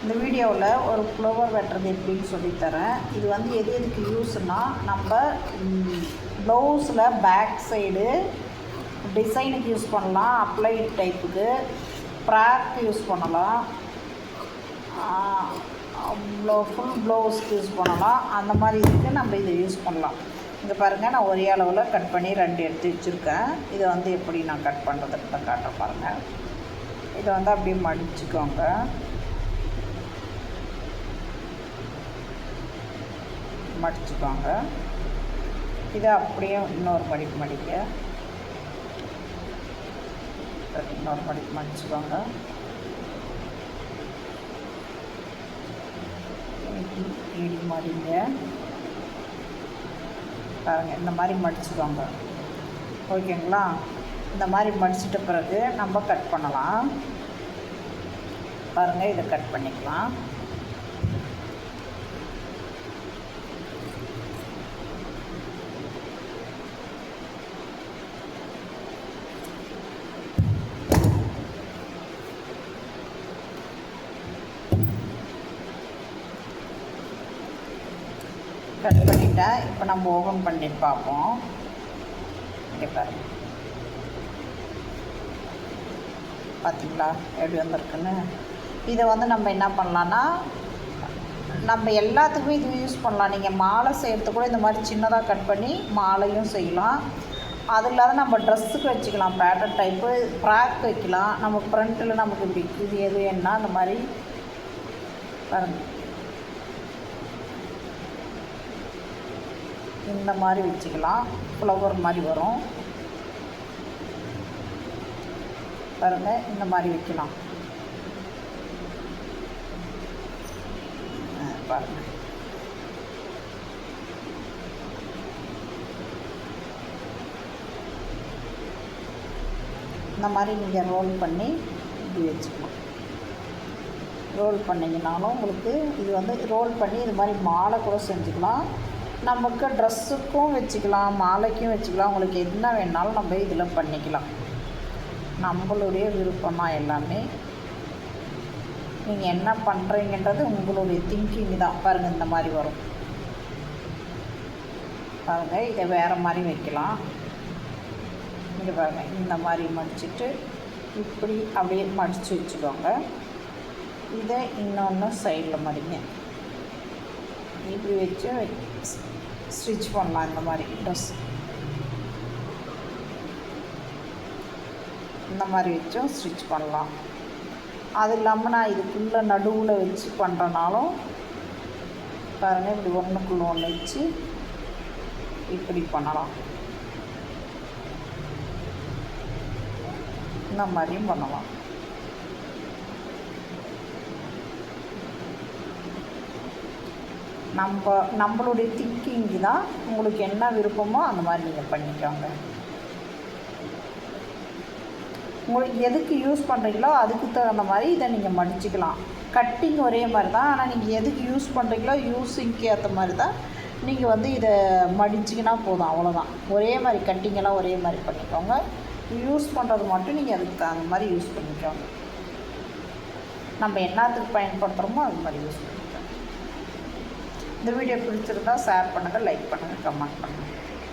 இந்த வீடியோவில் ஒரு ஃப்ளவர் வெட்டுறது எப்படின்னு சொல்லித்தரேன். இது வந்து எதுக்கு யூஸ்னால், நம்ம ப்ளவுஸில் பேக் சைடு டிசைனுக்கு யூஸ் பண்ணலாம், அப்ளைட் டைப்புக்கு, ஃப்ராக் யூஸ் பண்ணலாம், ஃபுல் ப்ளவுஸ்க்கு யூஸ் பண்ணலாம். அந்த மாதிரி இதுக்கு நம்ம இதை யூஸ் பண்ணலாம். இங்கே பாருங்கள், நான் ஒரே அளவில் கட் பண்ணி 2 எடுத்து வச்சுருக்கேன். இதை வந்து எப்படி நான் கட் பண்ணுறதுக்கு தான் காட்ட பாருங்கள். இதை வந்து அப்படியே மடிச்சுக்கோங்க. மடிச்சுக்கோங்க. இதை அப்படியே இன்னொரு மடிக்க இன்னொரு மடிச்சுக்கோங்க. இப்படி மடிங்க. பாருங்கள், இந்த மாதிரி மடிச்சுக்கோங்க. ஓகேங்களா? இந்த மாதிரி மடிச்சிட்ட பிறகு நம்ம கட் பண்ணலாம். பாருங்கள், இதை கட் பண்ணிக்கலாம். கட் பண்ணிட்டேன். இப்போ நம்ம ஓப்பன் பண்ணி பார்ப்போம். இங்கே பாருங்கள், பார்த்தீங்களா எப்படி வந்திருக்குன்னு. இதை வந்து நம்ம என்ன பண்ணலான்னா, நம்ம எல்லாத்துக்குமே இது யூஸ் பண்ணலாம். நீங்கள் மாலை செய்கிறதுக்கு கூட இந்த மாதிரி சின்னதாக கட் பண்ணி மாலையும் செய்யலாம். அது இல்லாத நம்ம ட்ரெஸ்ஸுக்கு வச்சுக்கலாம், பேட்டர்ன் டைப்பு, ஃப்ராக் வைக்கலாம். நம்ம ஃப்ரண்ட்டில் நமக்கு இப்படி இது எது வேணுன்னா அந்த மாதிரி பாருங்கள், இந்த மாதிரி வச்சுக்கலாம். ஃப்ளவர் மாதிரி வரும் பாருங்கள், இந்த மாதிரி வைக்கலாம். பாருங்கள், இந்த மாதிரி நீங்கள் ரோல் பண்ணி இப்படி வச்சுக்கலாம். ரோல் பண்ணிங்கனாலும் உங்களுக்கு இது வந்து ரோல் பண்ணி இது மாதிரி மாலை கூட செஞ்சுக்கலாம். நமக்கு ட்ரெஸ்ஸுக்கும் வச்சுக்கலாம், மாலைக்கும் வச்சுக்கலாம். உங்களுக்கு என்ன வேணாலும் நம்ம இதில் பண்ணிக்கலாம். நம்மளுடைய விருப்பம் தான் எல்லாமே. நீங்கள் என்ன பண்ணுறீங்கன்றது உங்களுடைய திங்கிங் தான். பாருங்கள், இந்த மாதிரி வரும் பாருங்கள். இதை வேறு மாதிரி வைக்கலாம். இங்கே பாருங்கள், இந்த மாதிரி மடிச்சுட்டு இப்படி அப்படியே மடித்து வச்சுக்கோங்க. இதை இன்னொன்று சைடில் மடிங்க. இப்படி வச்சு ஸ்டிச் பண்ணலாம். இந்த மாதிரி ட்ரெஸ் இந்த மாதிரி வச்சும் ஸ்டிச் பண்ணலாம். அது இல்லாமல் நான் இதுக்குள்ளே நடுவில் வச்சு பண்ணுறனாலும் பாருங்கள், இப்படி ஒன்றுக்குள்ளே ஒன்று வச்சு இப்படி பண்ணலாம். இந்த மாதிரியும் பண்ணலாம். நம்மளுடைய திங்கிங் தான். உங்களுக்கு என்ன விருப்பமோ அந்த மாதிரி நீங்கள் பண்ணிக்கோங்க. உங்களுக்கு எதுக்கு யூஸ் பண்ணுறீங்களோ அதுக்கு தகுந்த மாதிரி இதை நீங்கள் மடிச்சுக்கலாம். கட்டிங் ஒரே மாதிரி தான், ஆனால் நீங்கள் எதுக்கு யூஸ் பண்ணுறீங்களோ யூஸிங்க்கு ஏற்ற மாதிரி தான் நீங்கள் வந்து இதை மடிச்சிங்கன்னா போதும், அவ்வளோதான். ஒரே மாதிரி கட்டிங்கெல்லாம் ஒரே மாதிரி பண்ணிக்கோங்க. யூஸ் பண்ணுறது மட்டும் நீங்கள் அதுக்கு தகுந்த மாதிரி யூஸ் பண்ணிக்கோங்க. நம்ம என்னத்துக்கு பயன்படுத்துகிறோமோ அது மாதிரி யூஸ் பண்ணிக்கோங்க. இந்த வீடியோ பிடிச்சிருந்தால் ஷேர் பண்ணுங்கள், லைக் பண்ணுங்கள், கமெண்ட் பண்ணுங்கள்.